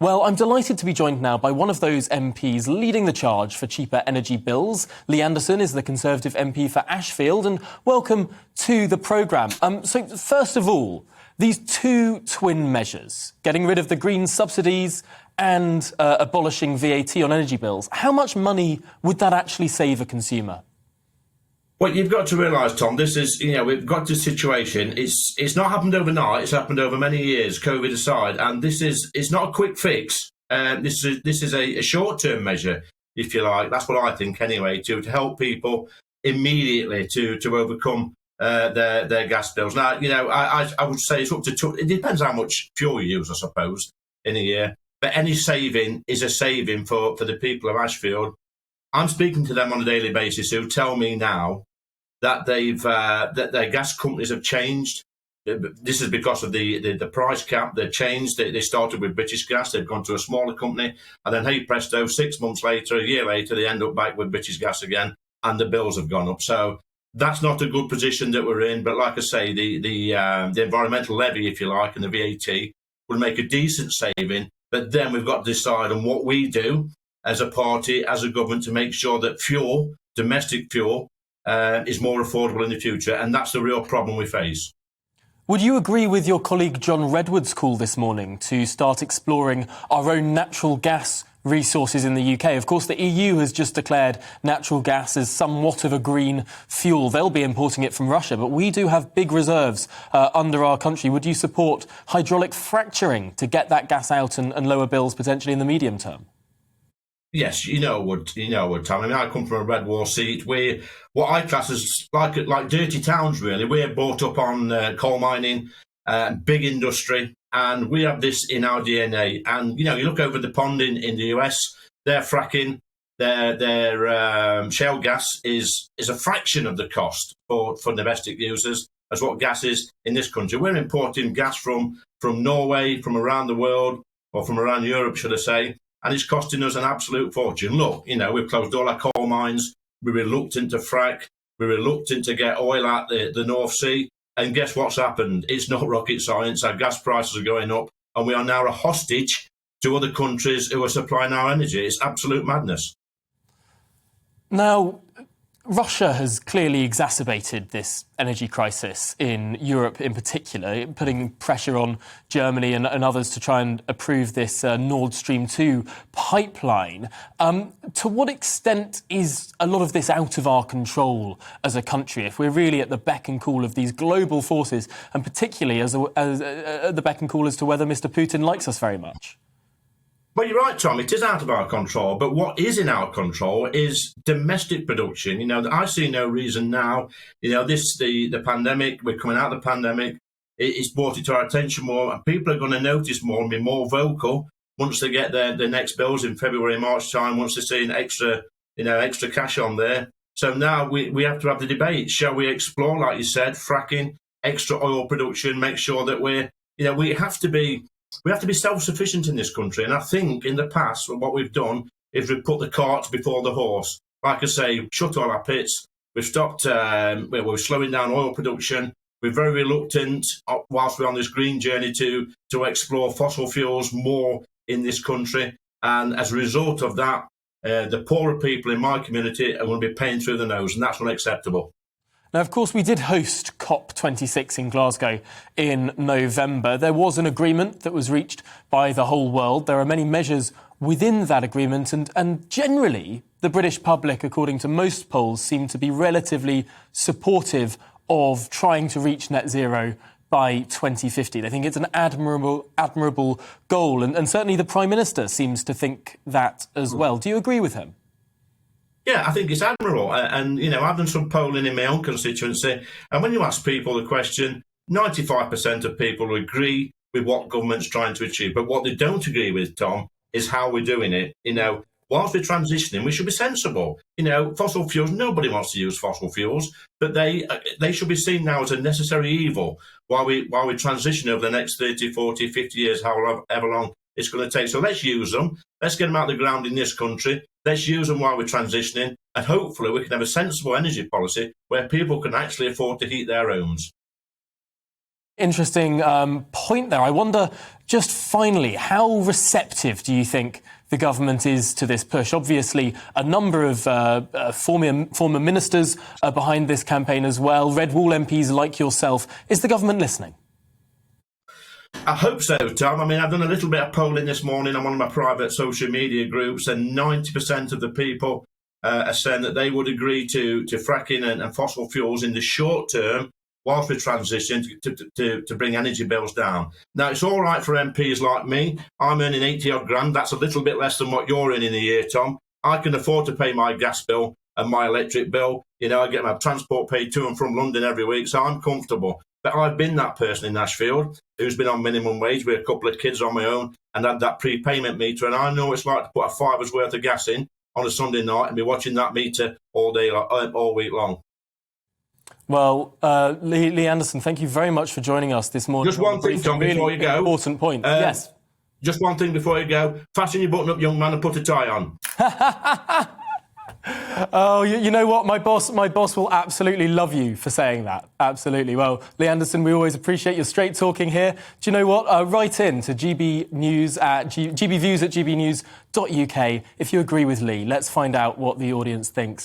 Well, I'm delighted to be joined now by one of those MPs leading the charge for cheaper energy bills. Lee Anderson is the Conservative MP for Ashfield, and welcome to the programme. So, first of all, these two twin measures, getting rid of the green subsidies and abolishing VAT on energy bills, how much money would that actually save a consumer? Well, you've got to realise, Tom, this is, we've got to a situation. It's not happened overnight. It's happened over many years, COVID aside, and it's not a quick fix. This is a short-term measure, if you like. That's what I think, anyway, to help people immediately to overcome their gas bills. Now, I would say it's up to it depends how much fuel you use, I suppose, in a year. But any saving is a saving for the people of Ashfield. I'm speaking to them on a daily basis who tell me now that that their gas companies have changed. This is because of the price cap. They've changed. They started with British Gas. They've gone to a smaller company. And then, hey, presto, 6 months later, a year later, they end up back with British Gas again. And the bills have gone up. So that's not a good position that we're in. But like I say, the environmental levy, if you like, and the VAT will make a decent saving. But then we've got to decide on what we do as a party, as a government, to make sure that fuel, domestic fuel, is more affordable in the future. And that's the real problem we face. Would you agree with your colleague John Redwood's call this morning to start exploring our own natural gas resources in the UK? Of course, the EU has just declared natural gas as somewhat of a green fuel. They'll be importing it from Russia, but we do have big reserves under our country. Would you support hydraulic fracturing to get that gas out and lower bills potentially in the medium term? Yes, would Tom. I mean, I come from a red wall seat. We're what I class as like dirty towns, really. We're brought up on coal mining, big industry, and we have this in our DNA. And, you look over the pond in the US, they're fracking, their shale gas is a fraction of the cost for domestic users as what gas is in this country. We're importing gas from Norway, from around the world, or from around Europe, should I say. And it's costing us an absolute fortune. Look, we've closed all our coal mines. We're reluctant to frack. We're reluctant to get oil out the North Sea. And guess what's happened? It's not rocket science. Our gas prices are going up. And we are now a hostage to other countries who are supplying our energy. It's absolute madness. Now, Russia has clearly exacerbated this energy crisis in Europe in particular, putting pressure on Germany and others to try and approve this Nord Stream 2 pipeline. To what extent is a lot of this out of our control as a country, if we're really at the beck and call of these global forces, and particularly as the beck and call as to whether Mr. Putin likes us very much? Well, you're right, Tom. It is out of our control. But what is in our control is domestic production. I see no reason now. The pandemic, we're coming out of the pandemic. It's brought it to our attention more. And people are going to notice more and be more vocal once they get their next bills in February, March time, once they're seeing extra cash on there. So now we have to have the debate. Shall we explore, like you said, fracking, extra oil production, make sure that we have to be self-sufficient in this country. And I think in the past, what we've done is we've put the cart before the horse. Like I say, shut all our pits. We've stopped, we're slowing down oil production. We're very reluctant, whilst we're on this green journey, to explore fossil fuels more in this country. And as a result of that, the poorer people in my community are going to be paying through the nose, and that's unacceptable. Now, of course, we did host COP26 in Glasgow in November. There was an agreement that was reached by the whole world. There are many measures within that agreement, and generally, the British public, according to most polls, seem to be relatively supportive of trying to reach net zero by 2050. They think it's an admirable goal, and certainly the Prime Minister seems to think that as well. Do you agree with him? Yeah, I think it's admirable. And, I've done some polling in my own constituency. And when you ask people the question, 95% of people agree with what government's trying to achieve. But what they don't agree with, Tom, is how we're doing it. Whilst we're transitioning, we should be sensible. Fossil fuels, nobody wants to use fossil fuels, but they should be seen now as a necessary evil while we transition over the next 30, 40, 50 years, however long it's going to take. So let's use them. Let's get them out of the ground in this country. Let's use them while we're transitioning, and hopefully we can have a sensible energy policy where people can actually afford to heat their homes. Interesting point there. I wonder, just finally, how receptive do you think the government is to this push? Obviously, a number of former ministers are behind this campaign as well, Red Wall MPs like yourself. Is the government listening? I hope so, Tom. I mean, I've done a little bit of polling this morning on one of my private social media groups, and 90% of the people are saying that they would agree to fracking and fossil fuels in the short term whilst we transition to bring energy bills down. Now, it's all right for MPs like me. I'm earning 80 odd grand. That's a little bit less than what you're earning a year, Tom. I can afford to pay my gas bill and my electric bill. You know, I get my transport paid to and from London every week, so I'm comfortable. But I've been that person in Nashfield who's been on minimum wage with a couple of kids on my own and had that prepayment meter. And I know what it's like to put a fiver's worth of gas in on a Sunday night and be watching that meter all week long. Well, Lee Anderson, thank you very much for joining us this morning. Just one thing, Tom, before you go. Important point. Yes. Just one thing before you go. Fasten your button up, young man, and put a tie on. Oh, you know what? My boss will absolutely love you for saying that. Absolutely. Well, Lee Anderson, we always appreciate your straight talking here. Do you know what? Write in to GBNews at gbviews@gbnews.uk if you agree with Lee. Let's find out what the audience thinks.